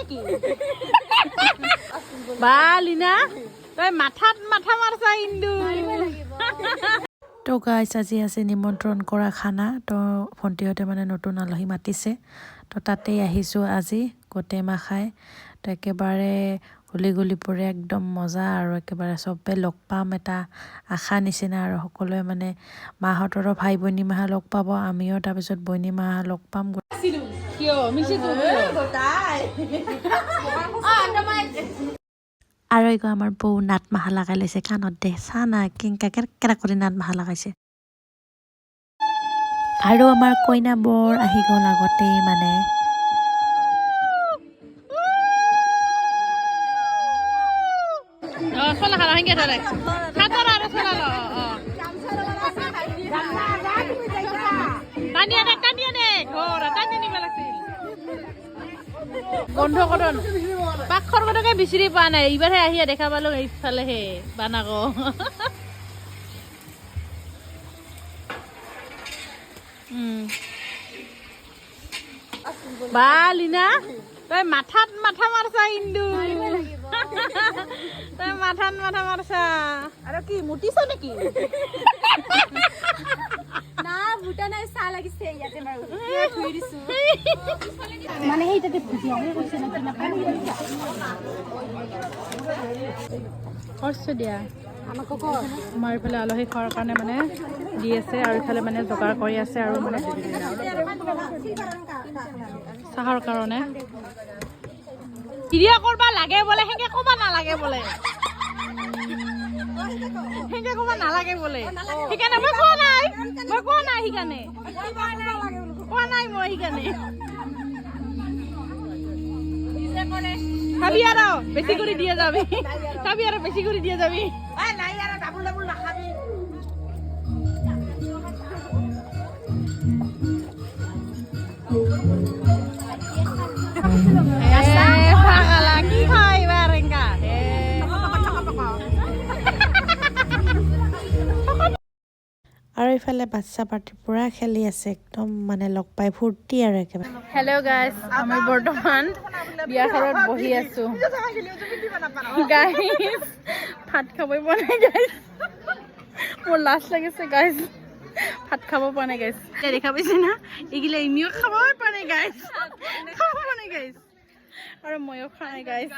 নাকি বা লিনা তই মাথাত মাথা মাৰছা ইন্দু তো গাইজ আজি আছে নিমন্ত্ৰণ কৰা খানা তো ভণ্টিহঁতে মানে নতুন আলহী মাতিছে তো তাতেই আহিছোঁ আজি গোটেই মাহ খাই তো একেবাৰে গলি গলি পৰে একদম মজা আৰু একেবাৰে চবে লগ পাম এটা আশা নিচিনা আৰু সকলোৱে মানে মাহঁতৰো ভাই বইনী মাহা লগ পাব আমিও তাৰপিছত বইনী মাহা লগ পাম আৰু এগো আমাৰ বৌ নাট মাহা লগাই লৈছে কাণত দে চা না কেংকা কেৰা কৰি নাট মাহা লগাইছে আৰু আমাৰ কইনা বৰ আহি গ'ল আগতেই মানে চলা খালা হেংগে ধৰে খাতৰ আৰু চলা ল টানিয়া দে ঘৰ টানি নিব লাগিছিল বন্ধ কৰণ পাখৰ কটকে বিচাৰি পোৱা নাই এইবাৰহে আহি দেখা পালো এইফালেহে বানাক বা লিনা তই মাথাত মাথা মাৰছা ইন্দু তই মাথাত মাথা মাৰছা আৰু কি মুটিছ নেকি না বুটা নাই চা লাগিছে ইয়াতে মাৰু থৈ দিছো মানে সেইটাতে ভুজিয়া হৈ গৈছে না কিনা পানী কৰছে দিয়া আমাক কক আমাৰ ইফালে আলহী খোৱাৰ কাৰণে মানে দি আছে আৰু ইফালে মানে যোগাৰ কৰি আছে আৰু মানে চাহৰ কাৰণে ক্ৰিয়া কৰবা লাগে বোলে সেনেকে ক'বা নালাগে বোলে সেনেকে ক'বা নালাগে বোলে সেইকাৰণে মই কোৱা নাই সেইকাৰণে কোৱা নাই মই সেইকাৰণে খাবি আৰু বেছি কৰি দিয়ে যাবি খাবি আৰু বেছি কৰি দিয়ে যাবি কি খাই বাৰেংকা আৰু ইফালে বাচ্চা পাৰ্টি পুৰা খেলি আছে একদম মানে লগ পাই ফূৰ্তি আৰু একেবাৰে হেল্ল' গাইজ আমি বৰ্তমান বিয়াঘৰত বহি আছো গাইজ ভাত খাবই পোৱা নাই গাইজ মোৰ লাজ লাগিছে গাইজ ভাত খাব পোৱা নাই গাইজ দেখা পাইছে না এইগিলা এমিও খাবই পোৱা নাই গাইজ খাব পোৱা নাই গাইজ আৰু ময়ো খোৱা নাই গাইজ